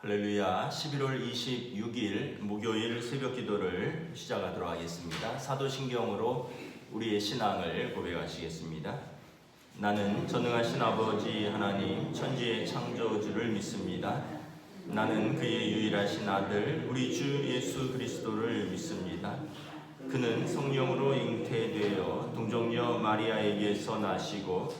할렐루야. 11월 26일 목요일 새벽 기도를 시작하도록 하겠습니다. 사도신경으로 우리의 신앙을 고백하시겠습니다. 나는 전능하신 아버지 하나님 천지의 창조주를 믿습니다. 나는 그의 유일하신 아들 우리 주 예수 그리스도를 믿습니다. 그는 성령으로 잉태되어 동정녀 마리아에게서 나시고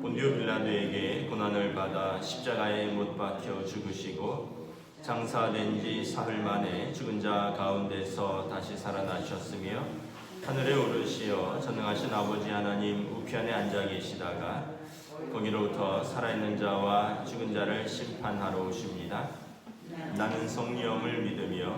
본디오 빌라도에게 고난을 받아 십자가에 못 박혀 죽으시고 장사된 지 사흘 만에 죽은 자 가운데서 다시 살아나셨으며 하늘에 오르시어 전능하신 아버지 하나님 우편에 앉아 계시다가 거기로부터 살아있는 자와 죽은 자를 심판하러 오십니다. 나는 성령을 믿으며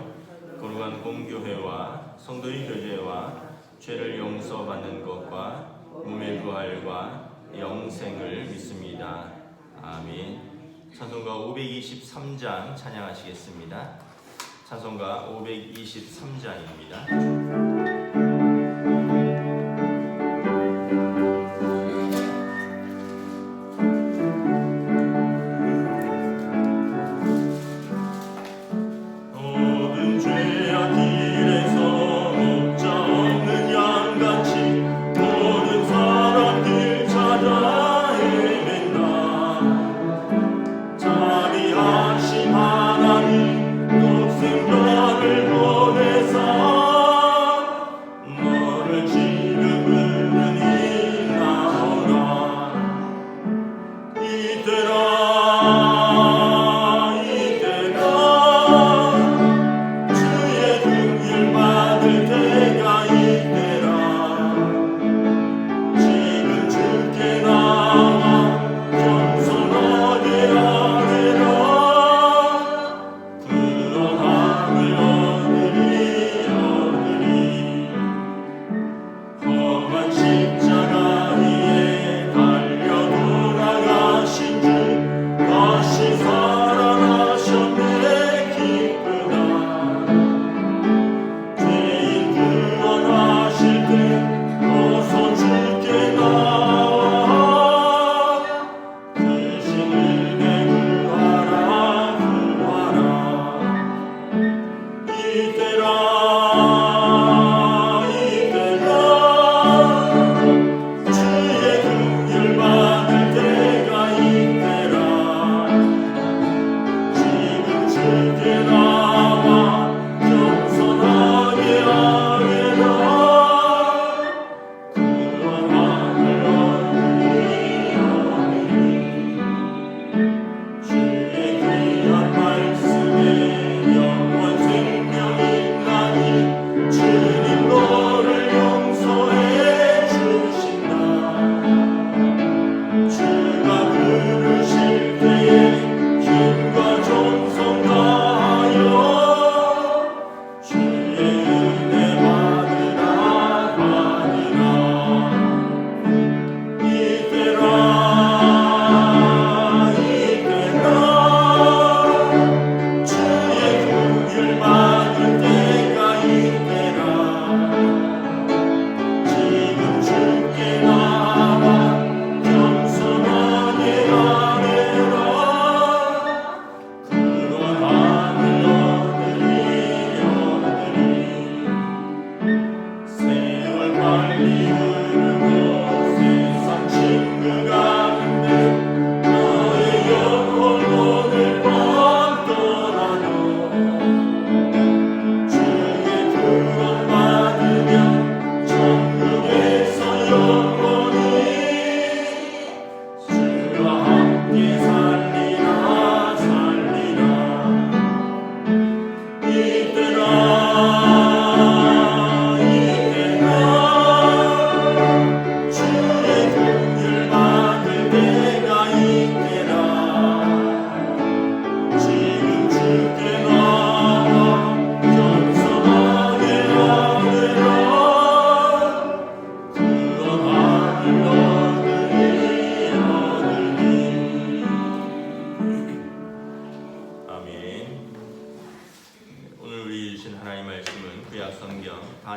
거룩한 공교회와 성도의 교제와 죄를 용서받는 것과 몸의 부활과 영생을 믿습니다. 아멘. 찬송가 523장 찬양하시겠습니다. 찬송가 523장입니다.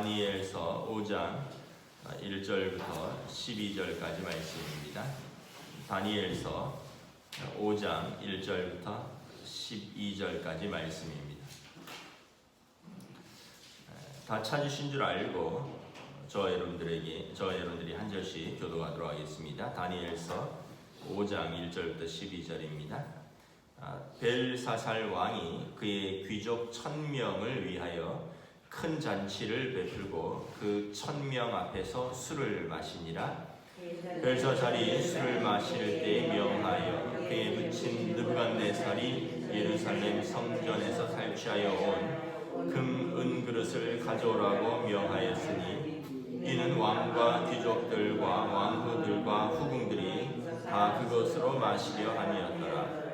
다니엘서 5장 1절부터 12절까지 말씀입니다. 다니엘서 5장 1절부터 12 12절까지 말씀입니다. 다 찾으신 줄 알고 저와 여러분들이 한 절씩 교독하도록 하겠습니다. 다니엘서 5장 1절부터 12절입니다. 벨사살 왕이 그의 귀족 1000명을 위하여 큰 잔치를 베풀고 그 1000명 앞에서 술을 마시니라. 벨사살이 술을 마실 때 명하여 그의 붙인 느부갓네살이 예루살렘 성전에서 탈취하여 온 금, 은 그릇을 가져오라고 명하였으니 이는 왕과 귀족들과 왕후들과 후궁들이 다 그것으로 마시려 함이었더라.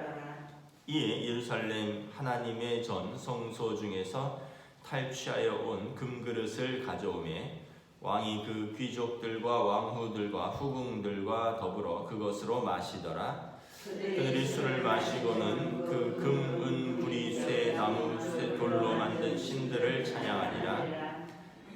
이에 예루살렘 하나님의 전 성소 중에서 탈취하여 온 금그릇을 가져오매 왕이 그 귀족들과 왕후들과 후궁들과 더불어 그것으로 마시더라. 그들이 술을 마시고는 그 금, 은, 구리, 쇠, 나무, 돌로 만든 신들을 찬양하니라.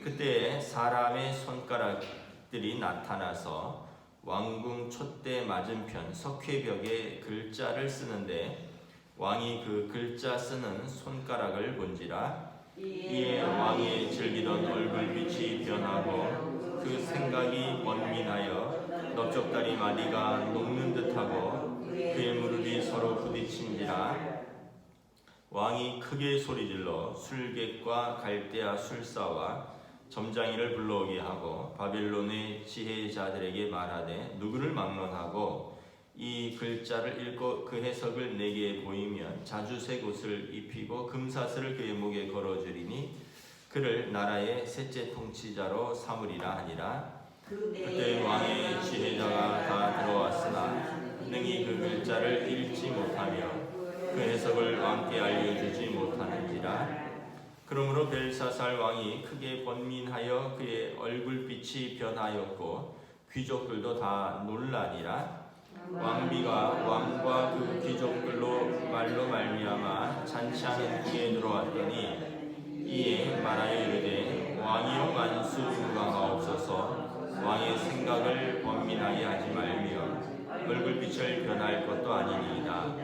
그때 사람의 손가락들이 나타나서 왕궁 촛대 맞은편 석회벽에 글자를 쓰는데 왕이 그 글자 쓰는 손가락을 본지라. 이에 왕이 즐기던 얼굴빛이 변하고 그 생각이 번민하여 넓적다리 마디가 녹는 듯하고 그의 무릎이 서로 부딪힌지라. 왕이 크게 소리질러 술객과 갈대아 술사와 점장이를 불러오게 하고 바벨론의 지혜자들에게 말하되 누구를 막론하고 이 글자를 읽고 그 해석을 내게 보이면 자주색 옷을 입히고 금사슬을 그의 목에 걸어주리니 그를 나라의 셋째 통치자로 삼으리라 하니라. 그때 왕의 지혜자가 다 들어왔으나 능히 그 글자를 읽지 못하며 그 해석을 왕께 알려주지 못하는지라. 그러므로 벨사살 왕이 크게 번민하여 그의 얼굴빛이 변하였고 귀족들도 다 놀라니라. 왕비가 왕과 그 귀족들로 말로 말미암아 잔치하는 궁에 들어왔더니 이에 말하여 이르되 왕이여 만수무강하옵소서. 왕의 생각을 번민하게 하지 말며 얼굴빛을 변할 것도 아니니이다.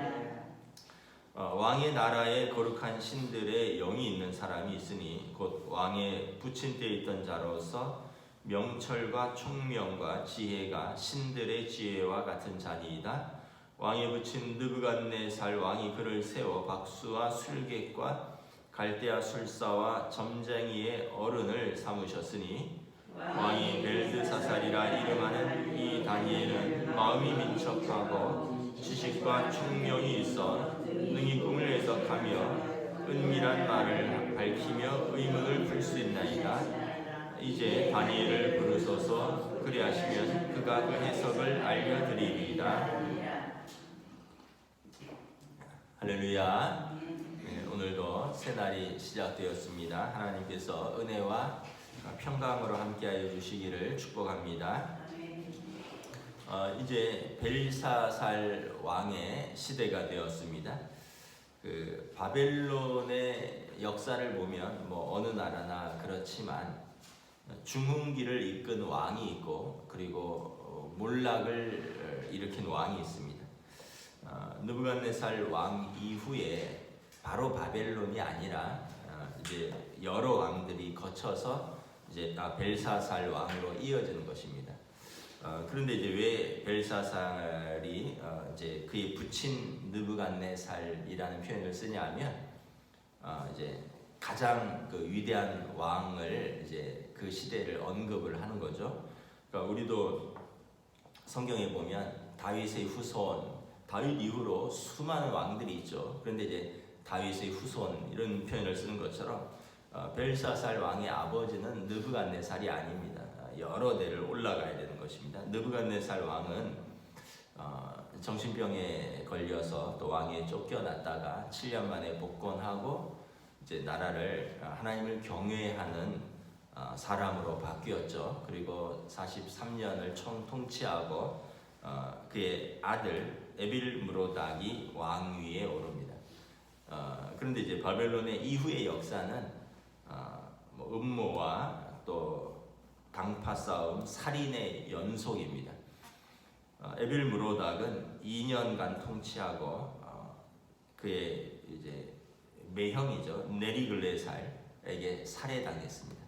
왕의 나라에 거룩한 신들의 영이 있는 사람이 있으니 곧 왕의 부친 때 있던 자로서 명철과 총명과 지혜가 신들의 지혜와 같은 자니이다. 왕의 부친 느부갓네살 왕이 그를 세워 박수와 술객과 갈대아 술사와 점쟁이의 어른을 삼으셨으니 왕이 벨드사살이라 이름하는 이 다니엘은 마음이 민첩하고 지식과 총명이 있어 능히 꿈을 해석하며 은밀한 말을 밝히며 의문을 풀 수 있나이다. 이제 다니엘을 부르소서. 그리하시면 그가 그 해석을 알려드리리이다. 할렐루야. 네, 오늘도 새날이 시작되었습니다. 하나님께서 은혜와 평강으로 함께하여 주시기를 축복합니다. 이제 벨사살 왕의 시대가 되었습니다. 그 바벨론의 역사를 보면 뭐 어느 나라나 그렇지만 중흥기를 이끈 왕이 있고 그리고 몰락을 일으킨 왕이 있습니다. 느부갓네살 왕 이후에 바로 바벨론이 아니라 이제 여러 왕들이 거쳐서 이제 벨사살 왕으로 이어지는 것입니다. 그런데 이제 왜 벨사살이 이제 그의 부친 느부갓네살이라는 표현을 쓰냐면 이제 가장 그 위대한 왕을 이제 그 시대를 언급을 하는 거죠. 그러니까 우리도 성경에 보면 다윗의 후손, 다윗 이후로 수많은 왕들이 있죠. 그런데 이제 다윗의 후손 이런 표현을 쓰는 것처럼 벨사살 왕의 아버지는 느부갓네살이 아닙니다. 여러 대를 올라가야 되는 것입니다. 느부갓네살 왕은 정신병에 걸려서 또 왕에 쫓겨났다가 7년 만에 복권하고 이제 나라를 하나님을 경외하는 사람으로 바뀌었죠. 그리고 43년을 통치하고 그의 아들 에빌므로닥이 왕위에 오릅니다. 그런데 이제 바벨론의 이후의 역사는 뭐 음모와 또 당파 싸움, 살인의 연속입니다. 에빌므로닥은 2년간 통치하고 그의 이제 매형이죠. 네리글레살에게 살해당했습니다.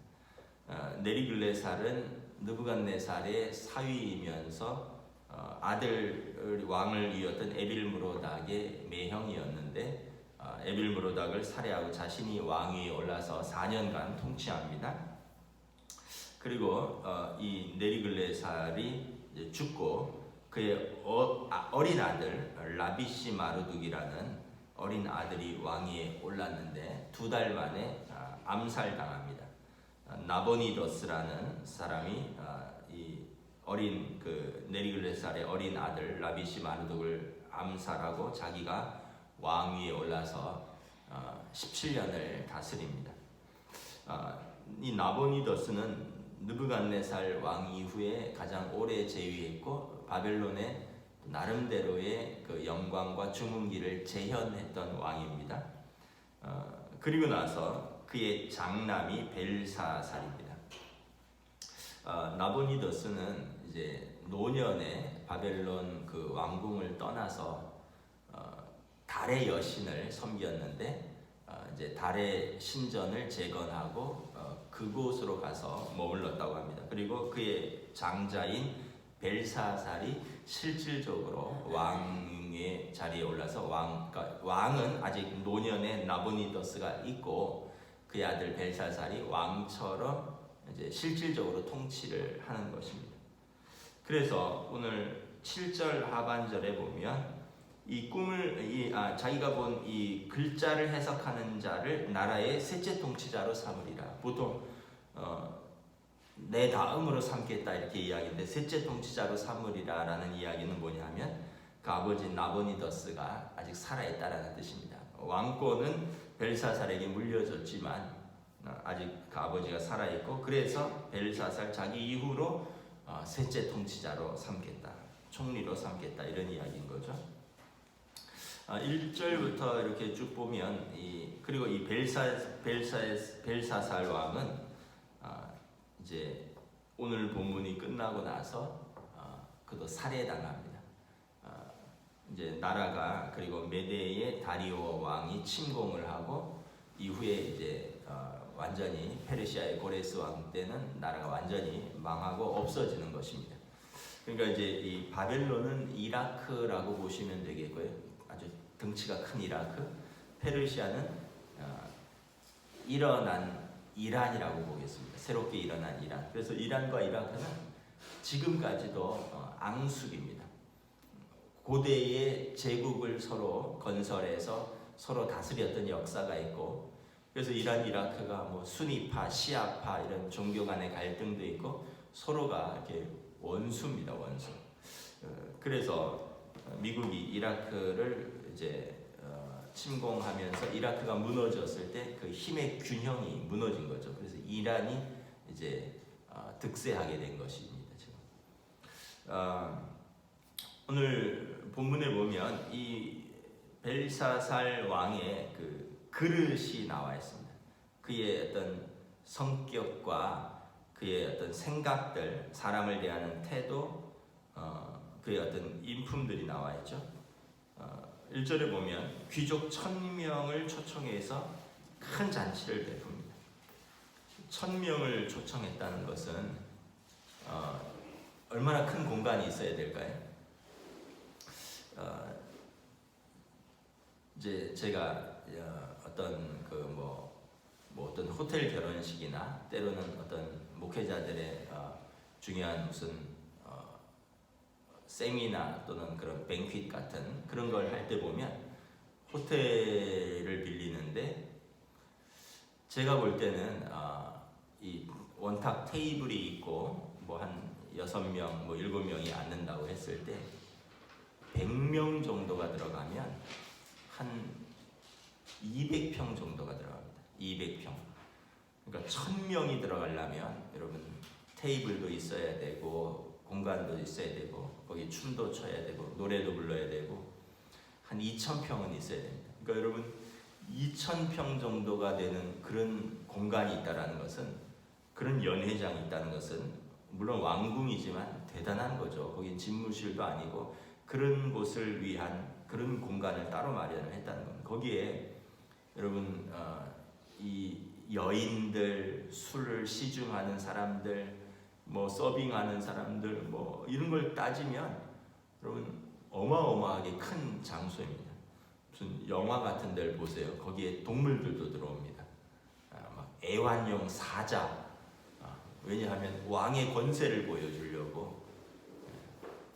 네리글레살은 느부갓네살의 사위이면서 아들 왕을 이었던 에빌므로닥의 매형이었는데 에빌므로닥을 살해하고 자신이 왕위에 올라서 4년간 통치합니다. 그리고 이 네리글레살이 죽고 그의 어린 아들 라비시 마르둑이라는 어린 아들이 왕위에 올랐는데 2달 만에 암살당합니다. 나보니더스라는 사람이 이 어린 그 네리글레살의 어린 아들 라비시 마르둑을 암살하고 자기가 왕위에 올라서 17년을 다스립니다. 이 나보니더스는 느부갓네살 왕 이후에 가장 오래 재위했고 바벨론의 나름대로의 그 영광과 주문기를 재현했던 왕입니다. 그리고 나서 그의 장남이 벨사살입니다. 나보니더스는 이제 노년에 바벨론 그 왕궁을 떠나서 달의 여신을 섬겼는데 이제 달의 신전을 재건하고 그곳으로 가서 머물렀다고 합니다. 그리고 그의 장자인 벨사살이 실질적으로 왕의 자리에 올라서 그러니까 왕은 아직 노년에 나보니더스가 있고 그의 아들 벨사살이 왕처럼 이제 실질적으로 통치를 하는 것입니다. 그래서 오늘 7절 하반절에 보면 이 꿈을 자기가 본 이 글자를 해석하는 자를 나라의 셋째 통치자로 삼으리라. 보통 내 다음으로 삼겠다 이렇게 이야기인데 셋째 통치자로 삼으리라라는 이야기는 뭐냐면 그 아버지 나보니더스가 아직 살아있다라는 뜻입니다. 왕권은 벨사살에게 물려줬지만 아직 그 아버지가 살아있고 그래서 벨사살 자기 이후로 셋째 통치자로 삼겠다, 총리로 삼겠다 이런 이야기인 거죠. 1절부터 이렇게 쭉 보면 그리고 이 벨사살 왕은 이제 오늘 본문이 끝나고 나서 그도 살해당합니다. 이제 나라가 그리고 메대의 다리오 왕이 침공을 하고 이후에 이제 완전히 페르시아의 고레스 왕 때는 나라가 완전히 망하고 없어지는 것입니다. 그러니까 이제 이 바벨론은 이라크라고 보시면 되겠고요. 아주 덩치가 큰 이라크, 페르시아는 일어난 이란이라고 보겠습니다. 새롭게 일어난 이란. 그래서 이란과 이라크는 지금까지도 앙숙입니다. 고대의 제국을 서로 건설해서 서로 다스렸던 역사가 있고, 그래서 이란, 이라크가 뭐 수니파, 시아파 이런 종교 간의 갈등도 있고 서로가 이렇게 원수입니다, 원수. 그래서 미국이 이라크를 이제 침공하면서 이라크가 무너졌을 때 그 힘의 균형이 무너진 거죠. 그래서 이란이 이제 득세하게 된 것입니다. 지금. 오늘 본문에 보면 이 벨사살 왕의 그 그릇이 나와 있습니다. 그의 어떤 성격과 그의 어떤 생각들, 사람을 대하는 태도, 그의 어떤 인품들이 나와 있죠. 1절에 보면 귀족 1000명을 초청해서 큰 잔치를 베풉니다. 1000명을 초청했다는 것은 얼마나 큰 공간이 있어야 될까요? 이제 제가 어떤 어떤 호텔 결혼식이나 때로는 어떤 목회자들의 중요한 무슨 세미나 또는 그런 뱅퀴트 같은 그런 걸 할 때 보면 호텔을 빌리는데 제가 볼 때는 이 원탁 테이블이 있고 뭐 한 6명, 뭐 7명이 앉는다고 했을 때 100명 정도가 들어가면 한 200평 정도가 들어갑니다. 200평. 그러니까 1000명이 들어가려면 여러분 테이블도 있어야 되고 공간도 있어야 되고 거기 춤도 춰야 되고 노래도 불러야 되고 한 2000평은 있어야 됩니다. 그러니까 여러분 2000평 정도가 되는 그런 공간이 있다는 것은, 그런 연회장이 있다는 것은 물론 왕궁이지만 대단한 거죠. 거긴 집무실도 아니고 그런 곳을 위한 그런 공간을 따로 마련을 했다는 겁니다. 거기에 여러분 이 여인들, 술을 시중하는 사람들, 뭐 서빙하는 사람들, 뭐 이런 걸 따지면 여러분 어마어마하게 큰 장소입니다. 무슨 영화 같은 데를 보세요. 거기에 동물들도 들어옵니다. 막 애완용 사자. 왜냐하면 왕의 권세를 보여주려고.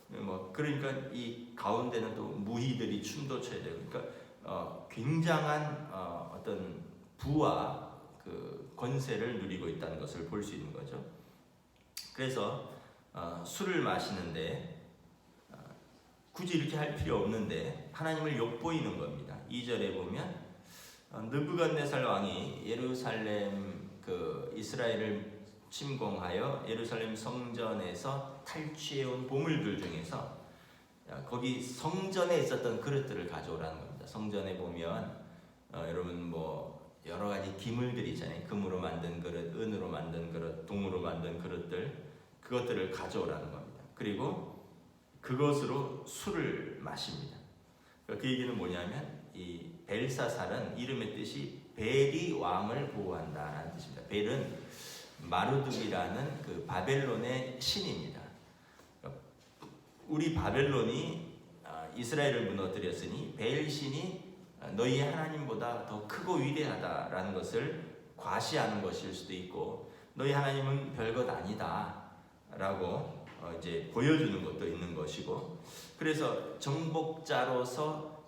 뭐 그러니까 이 가운데는 또 무희들이 춤도 춰야 되고, 그러니까 굉장한 어떤 부와 그 권세를 누리고 있다는 것을 볼 수 있는 거죠. 그래서 술을 마시는데 굳이 이렇게 할 필요 없는데 하나님을 욕보이는 겁니다. 2절에 보면 느부갓네살 왕이 예루살렘 그 이스라엘을 침공하여 예루살렘 성전에서 탈취해온 보물들 중에서 거기 성전에 있었던 그릇들을 가져오라는 겁니다. 성전에 보면 여러분 뭐 여러 가지 기물들이 있잖아요. 금으로 만든 그릇, 은으로 만든 그릇, 동으로 만든 그릇들, 그것들을 가져오라는 겁니다. 그리고 그것으로 술을 마십니다. 그 얘기는 뭐냐면 이 벨사살은 이름의 뜻이 벨이 왕을 보호한다라는 뜻입니다. 벨은 마르둑이라는 그 바벨론의 신입니다. 우리 바벨론이 이스라엘을 무너뜨렸으니 벨 신이 너희의 하나님보다 더 크고 위대하다라는 것을 과시하는 것일 수도 있고, 너희 하나님은 별것 아니다라고 이제 보여주는 것도 있는 것이고, 그래서 정복자로서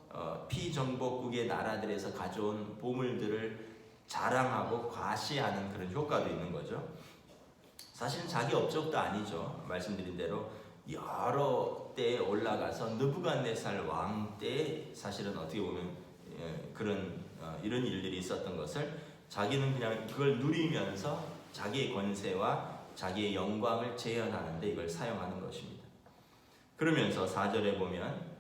피정복국의 나라들에서 가져온 보물들을 자랑하고 과시하는 그런 효과도 있는 거죠. 사실은 자기 업적도 아니죠. 말씀드린 대로 여러 때에 올라가서 느부갓네살 왕 때 사실은 어떻게 보면 그런 이런 일들이 있었던 것을 자기는 그냥 그걸 누리면서 자기의 권세와 자기의 영광을 재현하는데 이걸 사용하는 것입니다. 그러면서 4절에 보면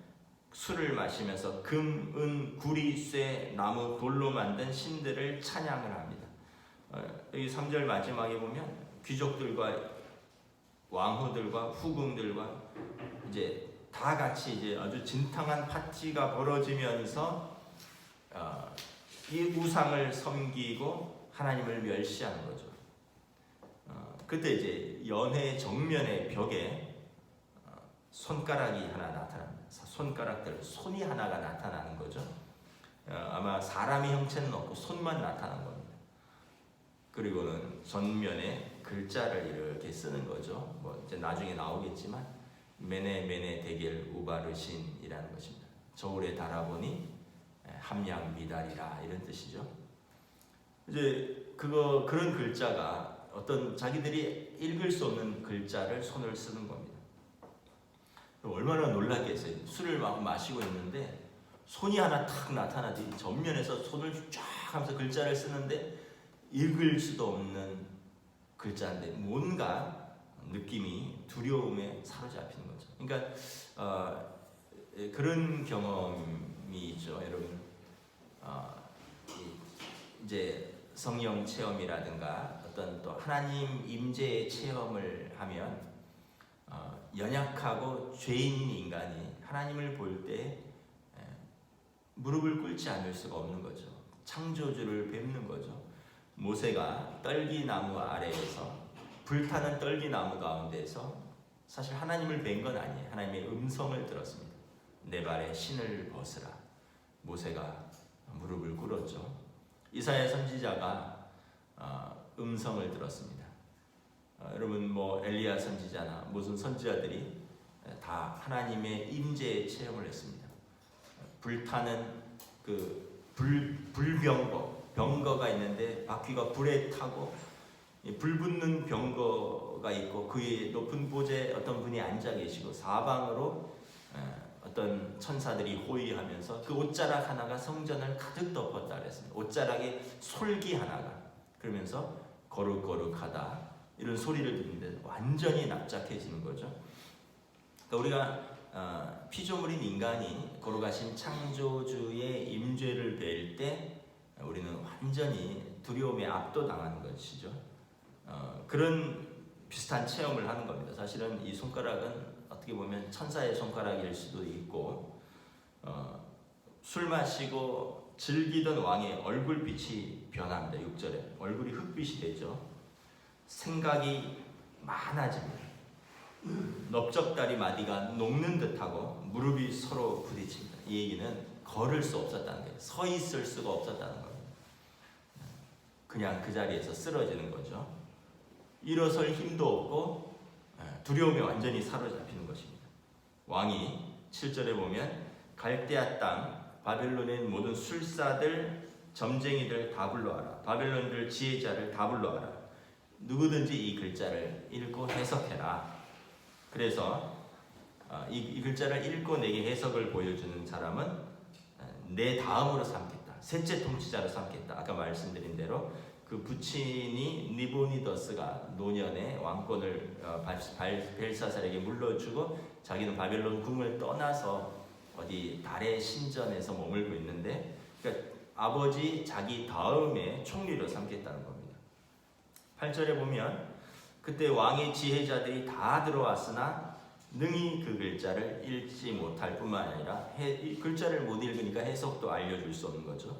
술을 마시면서 금, 은, 구리, 쇠, 나무, 돌로 만든 신들을 찬양을 합니다. 여기 3절 마지막에 보면 귀족들과 왕후들과 후궁들과 이제 다 같이 이제 아주 진탕한 파티가 벌어지면서 이 우상을 섬기고 하나님을 멸시하는 거죠. 그때 이제 연회 정면의 벽에 손가락이 하나 나타납니다. 손가락들, 손이 하나가 나타나는 거죠. 아마 사람의 형체는 없고 손만 나타난 겁니다. 그리고는 전면에 글자를 이렇게 쓰는 거죠. 뭐 이제 나중에 나오겠지만 메네 메네 데겔 우바르신이라는 것입니다. 저울에 달아보니 함양 미달이라 이런 뜻이죠. 이제 그런 글자가 어떤 자기들이 읽을 수 없는 글자를 손을 쓰는 겁니다. 얼마나 놀랐겠어요. 술을 막 마시고 있는데 손이 하나 탁 나타나지, 전면에서 손을 쫙 하면서 글자를 쓰는데 읽을 수도 없는 글자인데 뭔가 느낌이 두려움에 사로잡히는 거죠. 그러니까 그런 경험이 있죠, 여러분. 이제 성령 체험이라든가 어떤 또 하나님 임재의 체험을 하면 연약하고 죄인인 인간이 하나님을 볼 때 무릎을 꿇지 않을 수가 없는 거죠. 창조주를 뵙는 거죠. 모세가 떨기나무 아래에서, 불타는 떨기나무 가운데서 사실 하나님을 뵌 건 아니에요. 하나님의 음성을 들었습니다. 내 발에 신을 벗으라. 모세가 무릎을 꿇었죠. 이사야 선지자가 음성을 들었습니다. 여러분 뭐 엘리야 선지자나 무슨 선지자들이 다 하나님의 임재의 체험을 했습니다. 불타는 그 병거가 있는데 바퀴가 불에 타고 불 붙는 병거가 있고 그 위에 높은 보좌에 어떤 분이 앉아 계시고 사방으로 어떤 천사들이 호위하면서 그 옷자락 하나가 성전을 가득 덮었다 그랬습니다. 옷자락에 솔기 하나가, 그러면서 거룩거룩하다 이런 소리를 듣는데 완전히 납작해지는 거죠. 그러니까 우리가 피조물인 인간이 거룩하신 창조주의 임재를 뵐 때 우리는 완전히 두려움에 압도당하는 것이죠. 그런 비슷한 체험을 하는 겁니다. 사실은 이 손가락은 어떻게 보면 천사의 손가락일 수도 있고 술 마시고 즐기던 왕의 얼굴빛이 변합니다. 6절에 얼굴이 흑빛이 되죠. 생각이 많아집니다. 넓적다리 마디가 녹는 듯하고 무릎이 서로 부딪힙니다. 이 얘기는 걸을 수 없었다는 거예요. 서 있을 수가 없었다는 거예요. 그냥 그 자리에서 쓰러지는 거죠. 일어설 힘도 없고 두려움에 완전히 사로잡히는 것입니다. 왕이 7절에 보면 갈대아 땅 바벨론의 모든 술사들 점쟁이들 다 불러와라. 바벨론들 지혜자를 다 불러와라. 누구든지 이 글자를 읽고 해석해라. 그래서 이 글자를 읽고 내게 해석을 보여주는 사람은 내 다음으로 삼겠다. 셋째 통치자로 삼겠다. 아까 말씀드린 대로 그 부친이 니보니더스가 노년에 왕권을 벨사살에게 물려주고 자기는 바벨론 궁을 떠나서 어디 달의 신전에서 머물고 있는데, 그러니까 아버지 자기 다음에 총리로 삼겠다는 겁니다. 8절에 보면 그때 왕의 지혜자들이 다 들어왔으나 능히 그 글자를 읽지 못할 뿐만 아니라 이 글자를 못 읽으니까 해석도 알려줄 수 없는 거죠.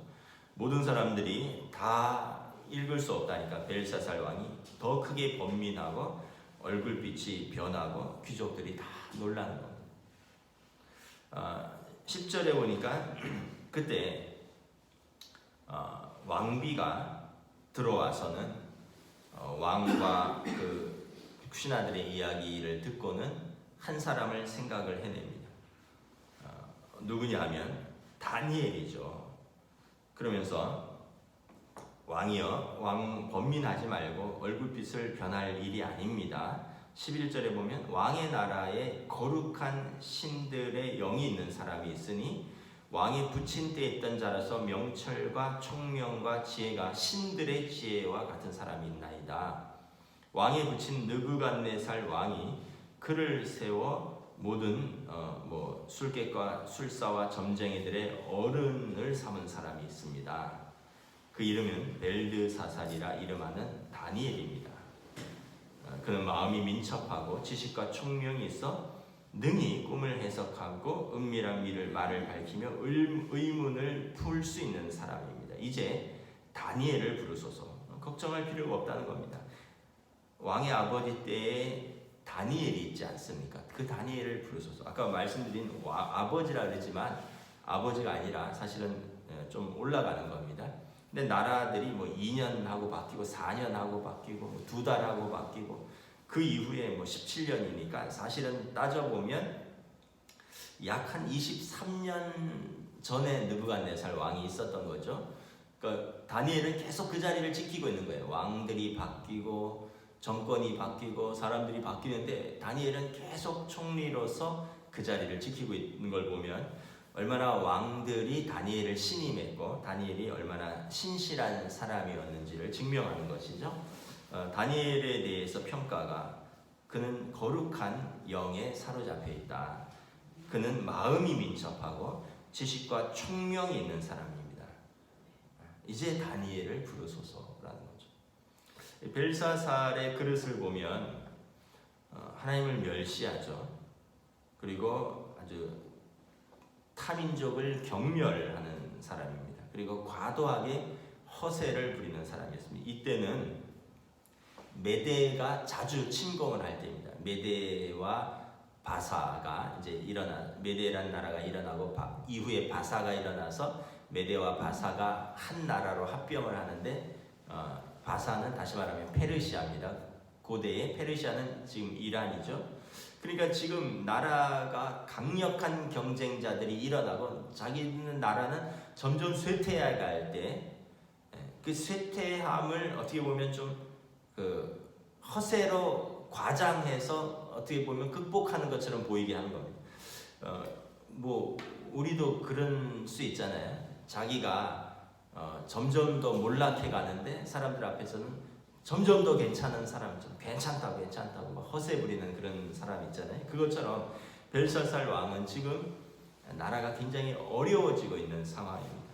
모든 사람들이 다 읽을 수 없다니까 벨사살 왕이 더 크게 번민하고 얼굴빛이 변하고 귀족들이 다 놀라는 겁니다. 10절에 보니까 그때 왕비가 들어와서는 왕과 그 신하들의 이야기를 듣고는 한 사람을 생각을 해냅니다. 누구냐 하면 다니엘이죠. 그러면서 왕이여, 왕 번민하지 말고 얼굴빛을 변할 일이 아닙니다. 11절에 보면 왕의 나라에 거룩한 신들의 영이 있는 사람이 있으니 왕이 부친 때에 있던 자라서 명철과 총명과 지혜가 신들의 지혜와 같은 사람이 있나이다. 왕이 부친 느부갓네살 왕이 그를 세워 모든 술객과 술사와 점쟁이들의 어른을 삼은 사람이 있습니다. 그 이름은 벨드사살이라 이름하는 다니엘입니다. 그는 마음이 민첩하고 지식과 총명이 있어 능히 꿈을 해석하고 은밀한 말을 밝히며 의문을 풀 수 있는 사람입니다. 이제 다니엘을 부르소서. 걱정할 필요가 없다는 겁니다. 왕의 아버지 때에 다니엘이 있지 않습니까? 그 다니엘을 부르소서. 아까 말씀드린 아버지라 그랬지만 아버지가 아니라 사실은 좀 올라가는 겁니다. 근데 나라들이 뭐 2년 하고 바뀌고 4년 하고 바뀌고 뭐 2달 하고 바뀌고 그 이후에 뭐 17년이니까 사실은 따져보면 약 한 23년 전에 느부갓네살 왕이 있었던 거죠. 그러니까 다니엘은 계속 그 자리를 지키고 있는 거예요. 왕들이 바뀌고 정권이 바뀌고 사람들이 바뀌는데 다니엘은 계속 총리로서 그 자리를 지키고 있는 걸 보면 얼마나 왕들이 다니엘을 신임했고 다니엘이 얼마나 신실한 사람이었는지를 증명하는 것이죠. 다니엘에 대해서 평가가 그는 거룩한 영에 사로잡혀 있다. 그는 마음이 민첩하고 지식과 총명이 있는 사람입니다. 이제 다니엘을 부르소서라는 거죠. 벨사살의 그릇을 보면 하나님을 멸시하죠. 그리고 아주 타민족을 경멸하는 사람입니다. 그리고 과도하게 허세를 부리는 사람이었습니다. 이때는 메대가 자주 침공을 할 때입니다. 메대와 바사가 이제 메대라는 나라가 일어나고 이후에 바사가 일어나서 메대와 바사가 한 나라로 합병을 하는데 바사는 다시 말하면 페르시아입니다. 고대의 페르시아는 지금 이란이죠. 그러니까 지금 나라가 강력한 경쟁자들이 일어나고 자기 나라는 점점 쇠퇴해 갈 때 그 쇠퇴함을 어떻게 보면 좀 그 허세로 과장해서 어떻게 보면 극복하는 것처럼 보이게 하는 겁니다. 뭐 우리도 그런 수 있잖아요. 자기가 점점 더 몰락해 가는데 사람들 앞에서는 점점 더 괜찮은 사람처럼 괜찮다고 막 허세 부리는 그런 사람 있잖아요. 그것처럼 벨사살 왕은 지금 나라가 굉장히 어려워지고 있는 상황입니다.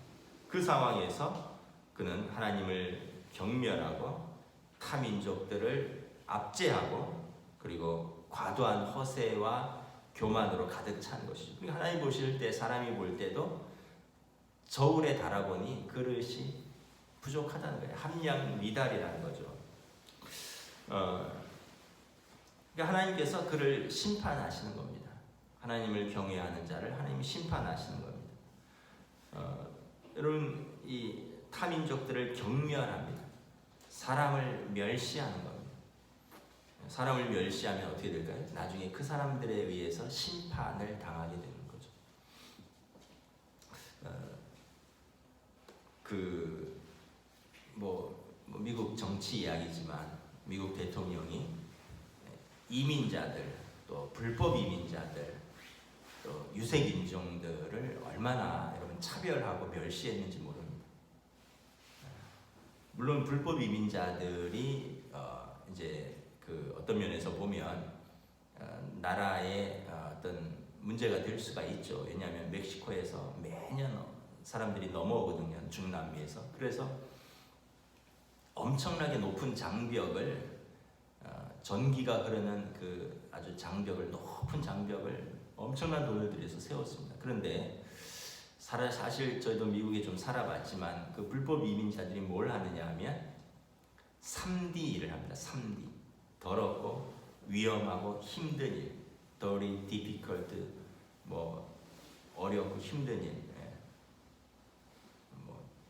그 상황에서 그는 하나님을 경멸하고 타민족들을 압제하고 그리고 과도한 허세와 교만으로 가득 찬 것이죠. 하나님 보실 때 사람이 볼 때도 저울에 달아보니 그릇이 부족하다는 거예요. 함량 미달이라는 거죠. 그러니까 하나님께서 그를 심판하시는 겁니다. 하나님을 경외하는 자를 하나님이 심판하시는 겁니다. 여러분, 이 타민족들을 경멸합니다. 사람을 멸시하는 겁니다. 사람을 멸시하면 어떻게 될까요? 나중에 그 사람들에 의해서 심판을 당하게 되는 거죠. 미국 정치 이야기지만 미국 대통령이 이민자들, 또 불법 이민자들, 또 유색 인종들을 얼마나 여러분 차별하고 멸시했는지 모릅니다. 물론 불법 이민자들이 이제 어떤 면에서 보면 나라의 어떤 문제가 될 수가 있죠. 왜냐하면 멕시코에서 매년 사람들이 넘어오거든요. 중남미에서. 그래서 엄청나게 높은 장벽을 전기가 흐르는 그 아주 높은 장벽을 엄청난 돈을 들여서 세웠습니다. 그런데 사실 저희도 미국에 좀 살아봤지만 그 불법 이민자들이 뭘 하느냐 하면 3D 일을 합니다. 3D. 더럽고 위험하고 힘든 일. dirty, difficult, 어렵고 힘든 일.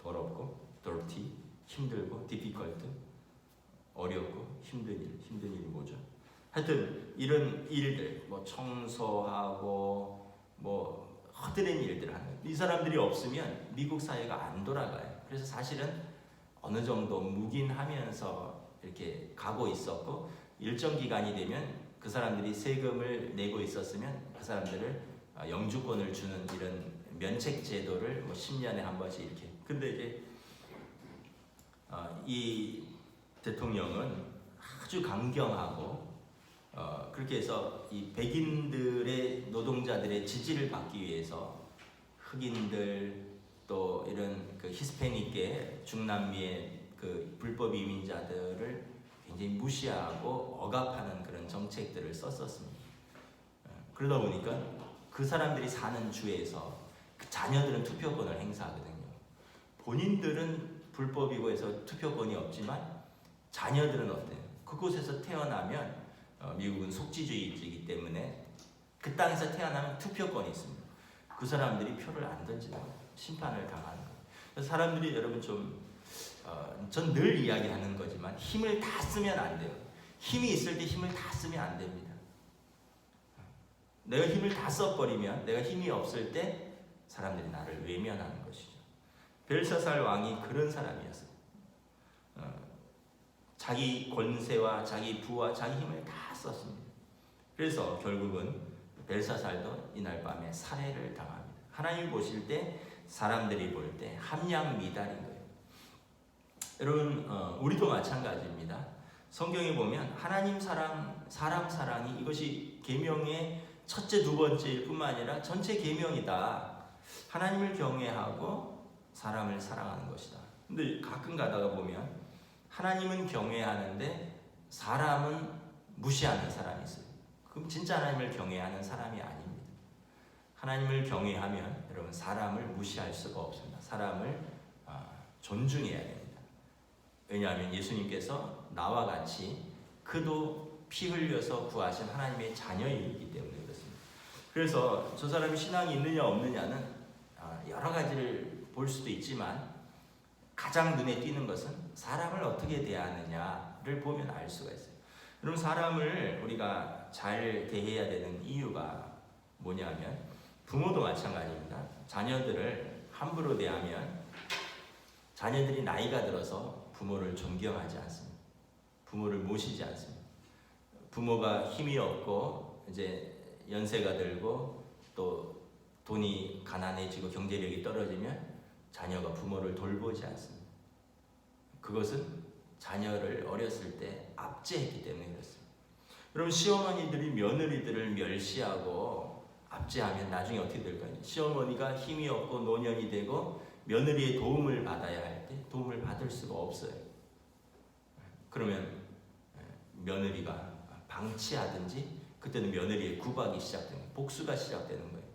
더럽고 dirty, 힘들고 difficult, 어렵고 힘든 일. 힘든 일이 뭐죠? 하여튼 이런 일들, 청소하고 허드렛 일들을 하는 거예요. 이 사람들이 없으면 미국 사회가 안 돌아가요. 그래서 사실은 어느 정도 묵인하면서 이렇게 가고 있었고, 일정 기간이 되면 그 사람들이 세금을 내고 있었으면 그 사람들을 영주권을 주는 이런 면책 제도를 10년에 한 번씩 이렇게. 근데 이제 이 대통령은 아주 강경하고 그렇게 해서 이 백인들의 노동자들의 지지를 받기 위해서 흑인들 또 이런 그 히스패닉계 중남미의 그 불법 이민자들을 굉장히 무시하고 억압하는 그런 정책들을 썼었습니다. 그러다 보니까 그 사람들이 사는 주에서 그 자녀들은 투표권을 행사하거든요. 본인들은 불법이고 해서 투표권이 없지만 자녀들은 어때요? 그곳에서 태어나면 미국은 속지주의이기 때문에 그 땅에서 태어나면 투표권이 있습니다. 그 사람들이 표를 안 던지는 거예요. 심판을 당하는 거예요. 그래서 사람들이 여러분 전 늘 이야기하는 거지만 힘을 다 쓰면 안 돼요. 힘이 있을 때 힘을 다 쓰면 안 됩니다. 내가 힘을 다 써버리면 내가 힘이 없을 때 사람들이 나를 외면하는 것이죠. 벨사살 왕이 그런 사람이었어요. 자기 권세와 자기 부와 자기 힘을 다 썼습니다. 그래서 결국은 벨사살도 이날 밤에 살해를 당합니다. 하나님이 보실 때 사람들이 볼 때 함량미달인 거예요. 여러분 우리도 마찬가지입니다. 성경에 보면 하나님 사랑, 사람 사랑이 이것이 계명의 첫째, 두 번째일 뿐만 아니라 전체 계명이다. 하나님을 경외하고 사람을 사랑하는 것이다. 근데 가끔 가다가 보면 하나님은 경외하는데 사람은 무시하는 사람이 있어요. 그럼 진짜 하나님을 경외하는 사람이 아닙니다. 하나님을 경외하면 여러분 사람을 무시할 수가 없습니다. 사람을 존중해야 됩니다. 왜냐하면 예수님께서 나와 같이 그도 피 흘려서 구하신 하나님의 자녀이기 때문에 그렇습니다. 그래서 저 사람이 신앙이 있느냐 없느냐는 여러 가지를 볼 수도 있지만 가장 눈에 띄는 것은 사람을 어떻게 대하느냐를 보면 알 수가 있어요. 여러분 사람을 우리가 잘 대해야 되는 이유가 뭐냐면 부모도 마찬가지입니다. 자녀들을 함부로 대하면 자녀들이 나이가 들어서 부모를 존경하지 않습니다. 부모를 모시지 않습니다. 부모가 힘이 없고 이제 연세가 들고 또 돈이 가난해지고 경제력이 떨어지면 자녀가 부모를 돌보지 않습니다. 그것은 자녀를 어렸을 때 압제했기 때문에 그렇습니다. 여러분 시어머니들이 며느리들을 멸시하고 압제하면 나중에 어떻게 될까요? 시어머니가 힘이 없고 노년이 되고 며느리의 도움을 받아야 할 때 도움을 받을 수가 없어요. 그러면 며느리가 방치하든지 그때는 며느리의 구박이 시작되는 거예요. 복수가 시작되는 거예요.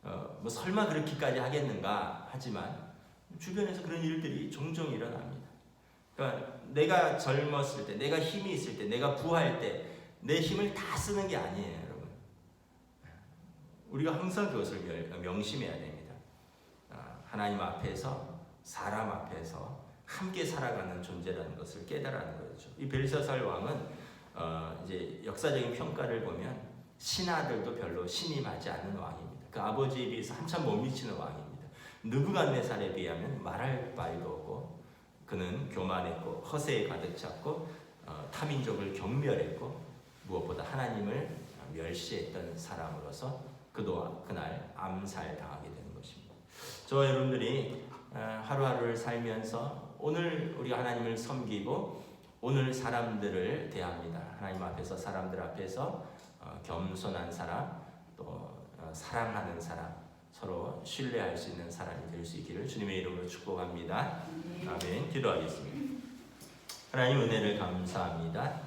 뭐 설마 그렇게까지 하겠는가 하지만 주변에서 그런 일들이 종종 일어납니다. 그러니까 내가 젊었을 때, 내가 힘이 있을 때, 내가 부할 때 내 힘을 다 쓰는 게 아니에요, 여러분. 우리가 항상 그것을 명심해야 됩니다. 하나님 앞에서, 사람 앞에서 함께 살아가는 존재라는 것을 깨달아는 거죠. 이 벨사살 왕은 이제 역사적인 평가를 보면 신하들도 별로 신임하지 않는 왕입니다. 그 아버지에 비해서 한참 못 미치는 왕입니다. 느부갓네살에 비하면 말할 바위도 없고, 그는 교만했고 허세에 가득 찼고 타민족을 경멸했고 무엇보다 하나님을 멸시했던 사람으로서 그도 그날 암살당하게 되는 것입니다. 저와 여러분들이 하루하루를 살면서 오늘 우리가 하나님을 섬기고 오늘 사람들을 대합니다. 하나님 앞에서, 사람들 앞에서 겸손한 사람, 또 사랑하는 사람, 서로 신뢰할 수 있는 사람이 될 수 있기를 주님의 이름으로 축복합니다. 아멘. 기도하겠습니다. 하나님 은혜를 감사합니다.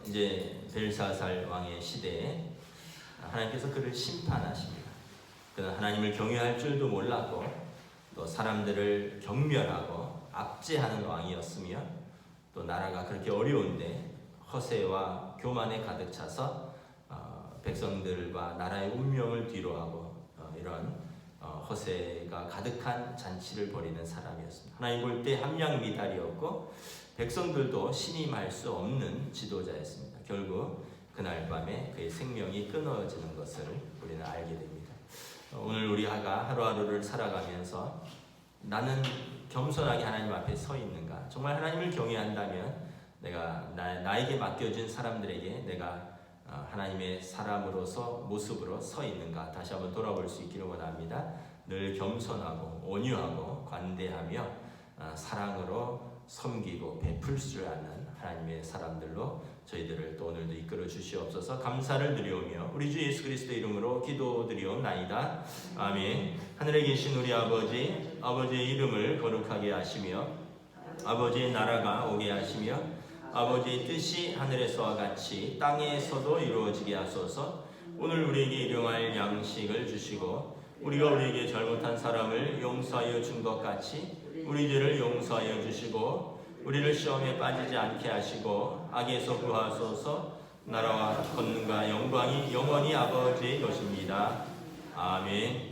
이제 벨사살 왕의 시대에 하나님께서 그를 심판하십니다. 그는 하나님을 경외할 줄도 몰랐고 또 사람들을 경멸하고 압제하는 왕이었으며 또 나라가 그렇게 어려운데 허세와 교만에 가득 차서 백성들과 나라의 운명을 뒤로하고 이런 허세가 가득한 잔치를 벌이는 사람이었습니다. 하나님 볼 때 함량미달이었고 백성들도 신임할 수 없는 지도자였습니다. 결국 그날 밤에 그의 생명이 끊어지는 것을 우리는 알게 됩니다. 오늘 우리가 하루하루를 살아가면서 나는 겸손하게 하나님 앞에 서 있는가? 정말 하나님을 경외한다면 내가 나에게 맡겨준 사람들에게 내가 하나님의 사람으로서 모습으로 서 있는가? 다시 한번 돌아볼 수 있기를 원합니다. 늘 겸손하고 온유하고 관대하며 사랑으로 섬기고 베풀 줄 아는 하나님의 사람들로 저희들을 또 오늘도 이끌어 주시옵소서. 감사를 드리오며 우리 주 예수 그리스도의 이름으로 기도드리옵나이다. 아멘. 하늘에 계신 우리 아버지, 아버지의 이름을 거룩하게 하시며 아버지의 나라가 오게 하시며 아버지의 뜻이 하늘에서와 같이 땅에서도 이루어지게 하소서. 오늘 우리에게 일용할 양식을 주시고 우리가 우리에게 잘못한 사람을 용서하여 준 것 같이 우리 죄를 용서하여 주시고 우리를 시험에 빠지지 않게 하시고 악에서 구하소서. 나라와 권능과 영광이 영원히 아버지의 것입니다. 아멘.